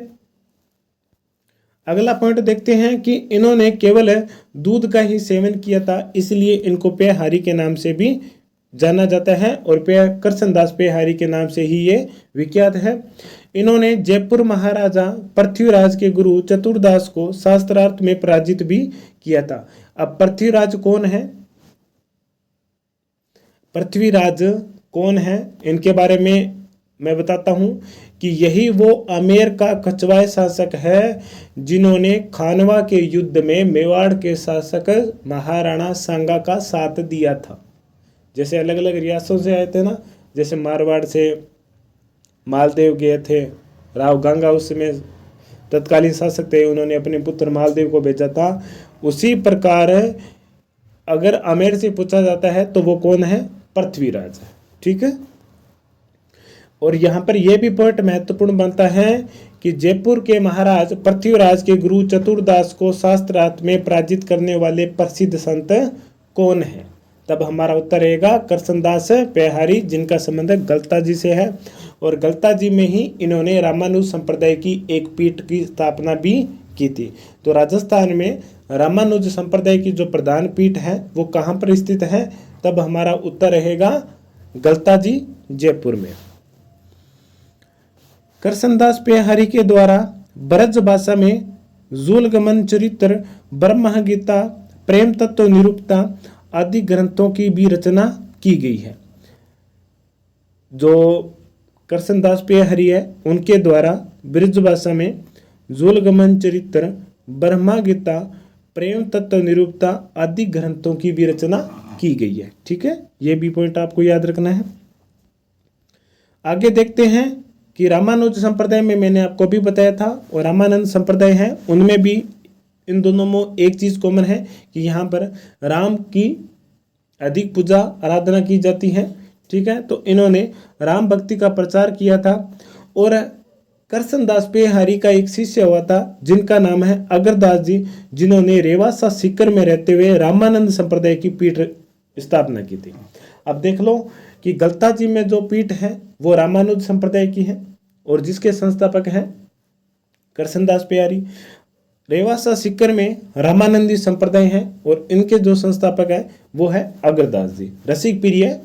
अगला पॉइंट देखते हैं कि इन्होंने केवल दूध का ही सेवन किया था, इसलिए इनको पेहारी के नाम से भी जाना जाता है और कृष्णदास पेहारी के नाम से ही ये विख्यात है। इन्होंने जयपुर महाराजा पृथ्वीराज के गुरु चतुरदास को शास्त्रार्थ में पराजित भी किया था। अब पृथ्वीराज कौन है? पृथ्वीराज कौन है इनके बारे में मैं बताता हूं कि यही वो आमेर का कछवाए शासक है जिन्होंने खानवा के युद्ध में मेवाड़ के शासक महाराणा सांगा का साथ दिया था। जैसे अलग अलग रियासतों से आए थे ना, जैसे मारवाड़ से मालदेव गए थे, राव गंगा उस समय तत्कालीन शासक थे, उन्होंने अपने पुत्र मालदेव को भेजा था। उसी प्रकार अगर आमेर से पूछा जाता है तो वो कौन है? पृथ्वीराज है। ठीक है, और यहाँ पर यह भी पॉइंट महत्वपूर्ण बनता है कि जयपुर के महाराज पृथ्वीराज के गुरु चतुरदास को शास्त्रार्थ में पराजित करने वाले प्रसिद्ध संत कौन है? तब हमारा उत्तर रहेगा कृष्णदास पेहारी, जिनका संबंध गलता जी से है। और गलता जी में ही इन्होंने रामानुज संप्रदाय की एक पीठ की स्थापना भी की थी। तो राजस्थान में रामानुज संप्रदाय की जो प्रधान पीठ है वो कहाँ पर स्थित है? तब हमारा उत्तर रहेगा गलता जी, जयपुर में। कृष्णदास पेहारी के द्वारा ब्रज भाषा में जूलगमन चरित्र, ब्रह्म गीता, प्रेम तत्व निरूपता आदि ग्रंथों की भी रचना की गई है। जो कृष्णदास पेहारी है उनके द्वारा ब्रज भाषा में जूलगमन चरित्र, ब्रह्म गीता, प्रेम तत्व निरूपता आदि ग्रंथों की भी रचना की गई है। ठीक है, ये भी पॉइंट आपको याद रखना है। आगे देखते हैं कि रामानुज संप्रदाय में मैंने आपको भी बताया था और रामानंद संप्रदाय है, उनमें भी इन दोनों में एक चीज कॉमन है कि यहाँ पर राम की अधिक पूजा आराधना की जाती है। ठीक है, तो इन्होंने राम भक्ति का प्रचार किया था। और कृष्णदास पेहारी का एक शिष्य हुआ था जिनका नाम है अगरदास जी, जिन्होंने रेवासा सीकर में रहते हुए रामानंद संप्रदाय की पीठ स्थापना की थी। अब देख लो कि गलता जी में जो पीठ है वो रामानुज संप्रदाय की है और जिसके संस्थापक हैं कृष्णदास पेहारी। रेवासा सीकर में रामानंदी संप्रदाय है और इनके जो संस्थापक है वो है अगरदास जी, रसिक प्रिय।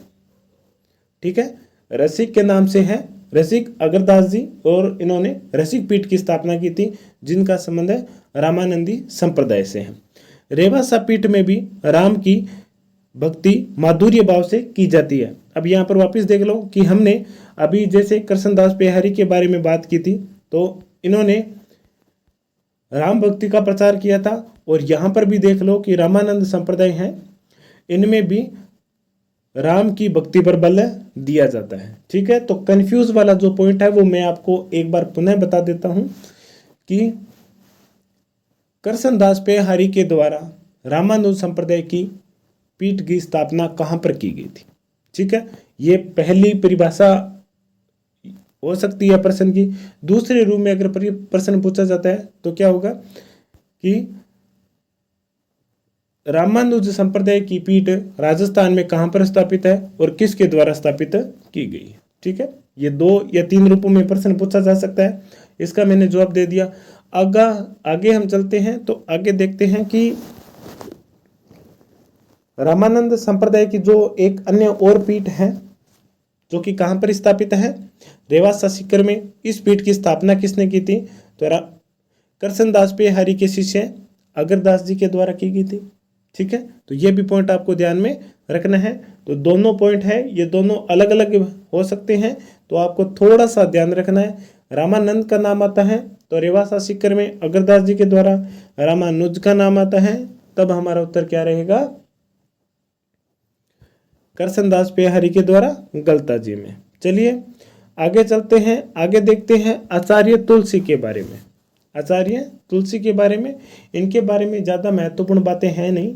ठीक है, रसिक के नाम से है रसिक अगरदास जी, और इन्होंने रसिक पीठ की स्थापना की थी जिनका संबंध है रामानंदी संप्रदाय से है। रेवासा पीठ में भी राम की भक्ति माधुर्य भाव से की जाती है। अब यहाँ पर वापस देख लो कि हमने अभी जैसे कृष्णदास पेहारी के बारे में बात की थी, तो इन्होंने राम भक्ति का प्रचार किया था, और यहाँ पर भी देख लो कि रामानंद संप्रदाय है, इनमें भी राम की भक्ति पर बल दिया जाता है। ठीक है, तो कंफ्यूज वाला जो पॉइंट है वो मैं आपको एक बार पुनः बता देता हूं कि कृष्णदास पेहारी के द्वारा रामानुज संप्रदाय की पीठ की स्थापना कहाँ पर की गई थी। ठीक है, ये पहली परिभाषा हो सकती है प्रश्न की। दूसरे रूप में अगर प्रश्न पूछा जाता है तो क्या होगा कि रामानुज संप्रदाय की पीठ राजस्थान में कहाँ पर स्थापित है और किसके द्वारा स्थापित की गई है। ठीक है, ये 2 या 3 रूपों में प्रश्न पूछा जा सकता है, इसका मैंने जवाब दे दिया। आगे हम चलते हैं तो आगे देखते हैं कि रामानंद संप्रदाय की जो एक अन्य और पीठ है जो कि कहाँ पर स्थापित है, रेवासा सीकर में। इस पीठ की स्थापना किसने की थी? तो कृष्णदास पेहारी के शिष्य अगरदास जी के द्वारा की गई थी। ठीक है, तो ये भी पॉइंट आपको ध्यान में रखना है। तो दोनों पॉइंट है, ये दोनों अलग अलग हो सकते हैं, तो आपको थोड़ा सा ध्यान रखना है। रामानंद का नाम आता है तो रेवासा सीकर में अगरदास जी के द्वारा, रामानुज का नाम आता है तब हमारा उत्तर क्या रहेगा? कृष्णदास पेहारी के द्वारा गलता जी में। चलिए आगे चलते हैं, आगे देखते हैं आचार्य तुलसी के बारे में। आचार्य तुलसी के बारे में, इनके बारे में ज़्यादा महत्वपूर्ण बातें हैं नहीं,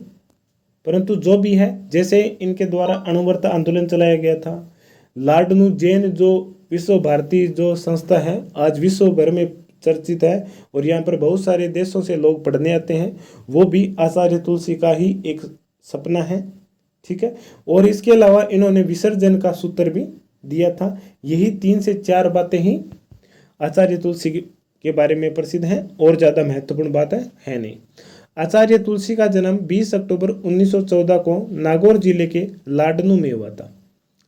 परंतु जो भी है, जैसे इनके द्वारा अणुव्रत आंदोलन चलाया गया था, लाडनू जैन जो विश्व भारती जो संस्था है आज विश्व भर में चर्चित है और यहाँ पर बहुत सारे देशों से लोग पढ़ने आते हैं, वो भी आचार्य तुलसी का ही एक सपना है। ठीक है, और इसके अलावा इन्होंने विसर्जन का सूत्र भी दिया था। यही 3 से 4 बातें ही आचार्य तुलसी के बारे में प्रसिद्ध हैं और ज़्यादा महत्वपूर्ण बात है नहीं। आचार्य तुलसी का जन्म 20 अक्टूबर 1914 को नागौर जिले के लाडनू में हुआ था।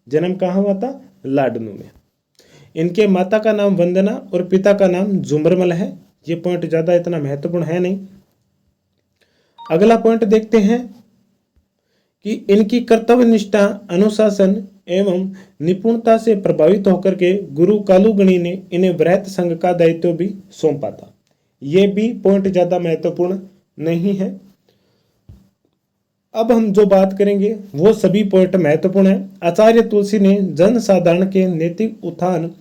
जन्म कहाँ हुआ था? लाडनू में। इनके माता का नाम वंदना और पिता का नाम झुमरमल है। ये पॉइंट ज़्यादा इतना महत्वपूर्ण है नहीं। अगला पॉइंट देखते हैं कि इनकी कर्तव्य निष्ठा, अनुशासन एवं निपुणता से प्रभावित होकर के गुरु कालूगणी ने इन्हें वृहत संघ का दायित्व भी सौंपा था। ये भी पॉइंट ज़्यादा महत्वपूर्ण नहीं है। अब हम जो बात करेंगे वो सभी पॉइंट महत्वपूर्ण है। आचार्य तुलसी ने जन साधारण के नैतिक उत्थान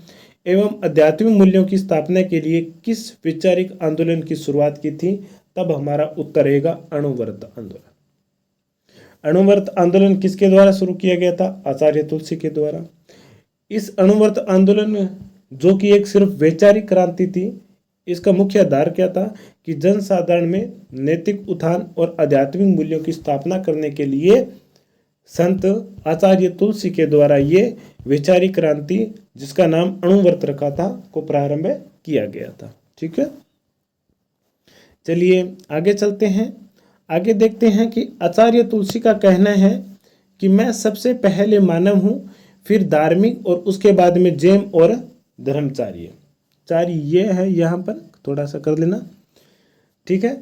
एवं आध्यात्मिक मूल्यों की स्थापना के लिए किस वैचारिक आंदोलन की शुरुआत की थी? तब हमारा उत्तर रहेगा अणुव्रत आंदोलन। अणुव्रत आंदोलन किसके द्वारा शुरू किया गया था? आचार्य तुलसी के द्वारा। इस अणुव्रत आंदोलन में जो कि एक सिर्फ वैचारिक क्रांति थी, इसका मुख्य आधार क्या था कि जनसाधारण में नैतिक उत्थान और आध्यात्मिक मूल्यों की स्थापना करने के लिए संत आचार्य तुलसी के द्वारा ये वैचारिक क्रांति, जिसका नाम अणुव्रत रखा था, को प्रारंभ किया गया था। ठीक है, चलिए आगे चलते हैं। आगे देखते हैं कि आचार्य तुलसी का कहना है कि मैं सबसे पहले मानव हूँ, फिर धार्मिक और उसके बाद में जैन और धर्मचार्य। ये है, यहाँ पर थोड़ा सा कर लेना। ठीक है,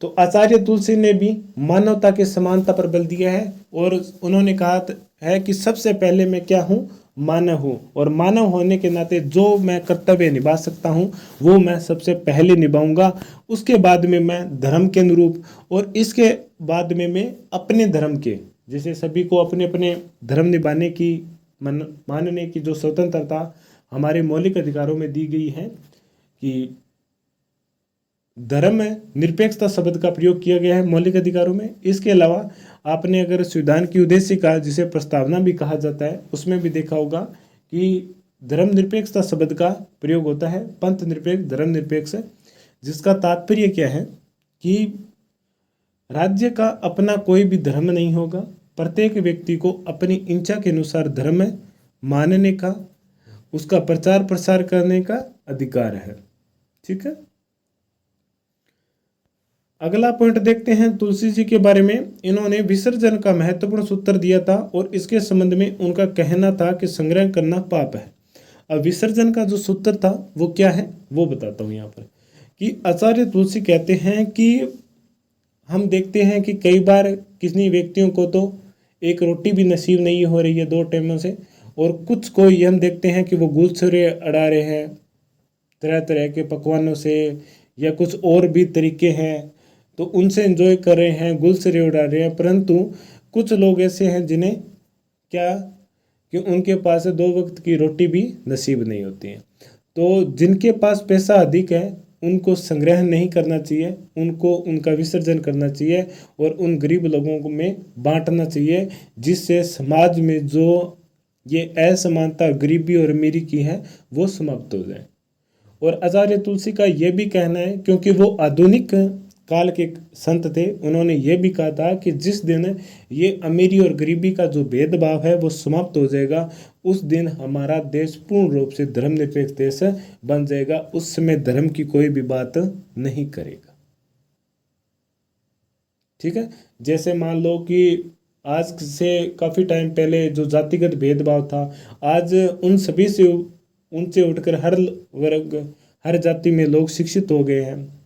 तो आचार्य तुलसी ने भी मानवता के समानता पर बल दिया है और उन्होंने कहा है कि सबसे पहले मैं क्या हूँ? मानव हूँ, और मानव होने के नाते जो मैं कर्तव्य निभा सकता हूँ वो मैं सबसे पहले निभाऊंगा। उसके बाद में मैं धर्म के अनुरूप, और इसके बाद में मैं अपने धर्म के, जैसे सभी को अपने अपने धर्म निभाने की, मानने की जो स्वतंत्रता हमारे मौलिक अधिकारों में दी गई है कि धर्म में निरपेक्षता शब्द का प्रयोग किया गया है मौलिक अधिकारों में। इसके अलावा आपने अगर संविधान की उद्देशिका, जिसे प्रस्तावना भी कहा जाता है, उसमें भी देखा होगा कि धर्मनिरपेक्षता शब्द का प्रयोग होता है, पंथ निरपेक्ष, धर्म निरपेक्ष, जिसका तात्पर्य क्या है कि राज्य का अपना कोई भी धर्म नहीं होगा। प्रत्येक व्यक्ति को अपनी इच्छा के अनुसार धर्म मानने का, उसका प्रचार प्रसार करने का अधिकार है। ठीक है, अगला पॉइंट देखते हैं तुलसी जी के बारे में। इन्होंने विसर्जन का महत्वपूर्ण सूत्र दिया था और इसके संबंध में उनका कहना था कि संग्रह करना पाप है। अब विसर्जन का जो सूत्र था वो क्या है वो बताता हूँ यहाँ पर, कि आचार्य तुलसी कहते हैं कि हम देखते हैं कि कई बार किसी व्यक्तियों को तो एक रोटी भी नसीब नहीं हो रही है 2 टाइमों से, और कुछ को ये हम देखते हैं कि वो गुलछरे अड़ा रहे हैं तरह तरह के पकवानों से, या कुछ और भी तरीके हैं तो उनसे एंजॉय कर रहे हैं, गुलछरे उड़ा रहे हैं। परंतु कुछ लोग ऐसे हैं जिन्हें क्या कि उनके पास 2 वक्त की रोटी भी नसीब नहीं होती है। तो जिनके पास पैसा अधिक है उनको संग्रह नहीं करना चाहिए, उनको उनका विसर्जन करना चाहिए और उन गरीब लोगों को में बांटना चाहिए, जिससे समाज में जो ये असमानता गरीबी और अमीरी की है वो समाप्त हो जाए। और आचार्य तुलसी का ये भी कहना है, क्योंकि वो आधुनिक काल के संत थे, उन्होंने ये भी कहा था कि जिस दिन ये अमीरी और गरीबी का जो भेदभाव है वो समाप्त हो जाएगा, उस दिन हमारा देश पूर्ण रूप से धर्मनिरपेक्ष देश बन जाएगा। उस समय धर्म की कोई भी बात नहीं करेगा। ठीक है, जैसे मान लो कि आज से काफ़ी टाइम पहले जो जातिगत भेदभाव था, आज उन सभी से ऊंचे उठकर हर वर्ग, हर जाति में लोग शिक्षित हो गए हैं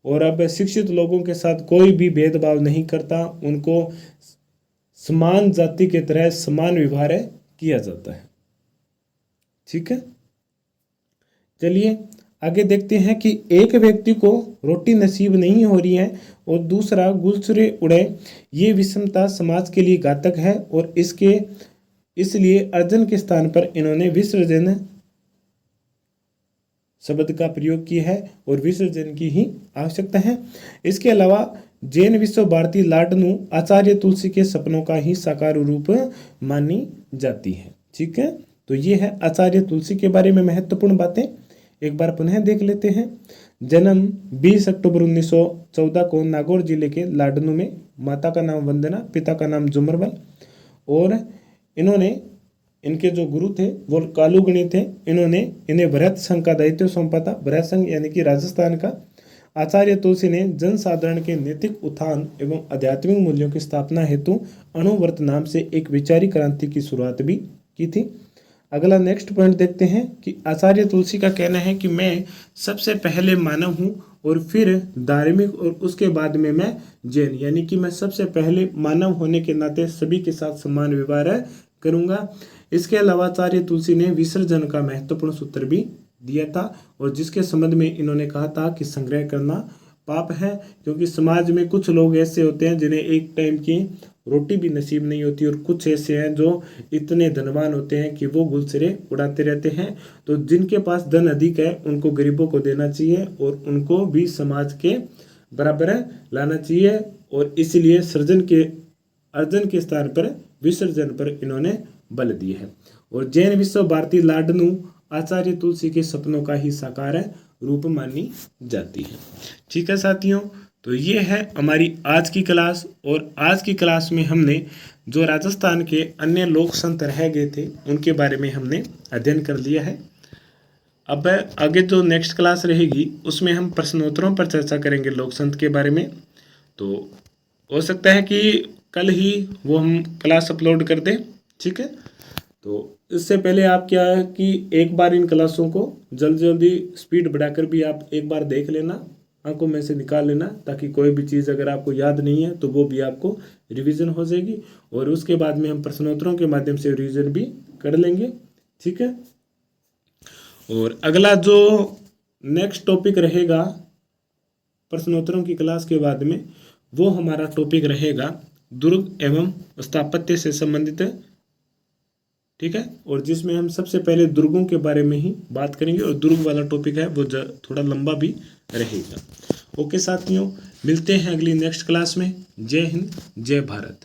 और अब शिक्षित लोगों के साथ कोई भी भेदभाव नहीं करता, उनको समान जाति के तरह समान व्यवहार किया जाता है। ठीक है, चलिए आगे देखते हैं कि एक व्यक्ति को रोटी नसीब नहीं हो रही है और दूसरा गुलछरे उड़े, ये विषमता समाज के लिए घातक है और इसलिए अर्जन के स्थान पर इन्होंने विसर्जन शब्द का प्रयोग किया है और विसर्जन की ही आवश्यकता है। इसके अलावा जैन विश्व भारती लाडनू आचार्य तुलसी के सपनों का ही साकार रूप मानी जाती है। ठीक है, तो ये है आचार्य तुलसी के बारे में महत्वपूर्ण बातें। एक बार पुनः देख लेते हैं। जन्म 20 अक्टूबर 1914 को नागौर जिले के लाडनू में। माता का नाम वंदना, पिता का नाम जुमरबल। और इनके जो गुरु थे वो कालूगणी थे। इन्होंने इन्हें भरत संघ का दायित्व सौंपा था। भरत संघ यानी कि राजस्थान का। आचार्य तुलसी ने जनसाधारण के नैतिक उत्थान एवं आध्यात्मिक मूल्यों की स्थापना हेतु अणुव्रत नाम से एक विचारी क्रांति की शुरुआत भी की थी। अगला नेक्स्ट पॉइंट देखते हैं कि आचार्य तुलसी का कहना है कि मैं सबसे पहले मानव हूँ और फिर धार्मिक और उसके बाद में मैं जैन, यानी कि मैं सबसे पहले मानव होने के नाते सभी के साथ समान व्यवहार करूँगा। इसके अलावा आचार्य तुलसी ने विसर्जन का महत्वपूर्ण सूत्र भी दिया था और जिसके संबंध में इन्होंने कहा था कि संग्रह करना पाप है, क्योंकि समाज में कुछ लोग ऐसे होते हैं जिन्हें एक टाइम की रोटी भी नसीब नहीं होती और कुछ ऐसे हैं जो इतने धनवान होते हैं कि वो गुलसिरे उड़ाते रहते हैं। तो जिनके पास धन अधिक है उनको गरीबों को देना चाहिए और उनको भी समाज के बराबर लाना चाहिए। और इसलिए अर्जन के स्थान पर विसर्जन पर इन्होंने बल दिया है। और जैन विश्व भारती लाडनू आचार्य तुलसी के सपनों का ही साकार रूप मानी जाती है। ठीक है साथियों, तो ये है हमारी आज की क्लास। और आज की क्लास में हमने जो राजस्थान के अन्य लोक संत रह गए थे उनके बारे में हमने अध्ययन कर लिया है। अब आगे जो नेक्स्ट क्लास रहेगी उसमें हम प्रश्नोत्तरों पर चर्चा करेंगे लोक संत के बारे में। तो हो सकता है कि कल ही वो हम क्लास अपलोड कर दें। ठीक है, तो इससे पहले आप क्या है कि एक बार इन क्लासों को जल्दी स्पीड बढ़ाकर भी आप एक बार देख लेना, आंखों में से निकाल लेना, ताकि कोई भी चीज़ अगर आपको याद नहीं है तो वो भी आपको रिवीजन हो जाएगी। और उसके बाद में हम प्रश्नोत्तरों के माध्यम से रिवीजन भी कर लेंगे। ठीक है, और अगला जो नेक्स्ट टॉपिक रहेगा प्रश्नोत्तरों की क्लास के बाद में, वो हमारा टॉपिक रहेगा दुर्ग एवं स्थापत्य से संबंधित। ठीक है, और जिसमें हम सबसे पहले दुर्गों के बारे में ही बात करेंगे और दुर्ग वाला टॉपिक है वो थोड़ा लंबा भी रहेगा। ओके साथियों, मिलते हैं अगली नेक्स्ट क्लास में। जय हिंद, जय भारत।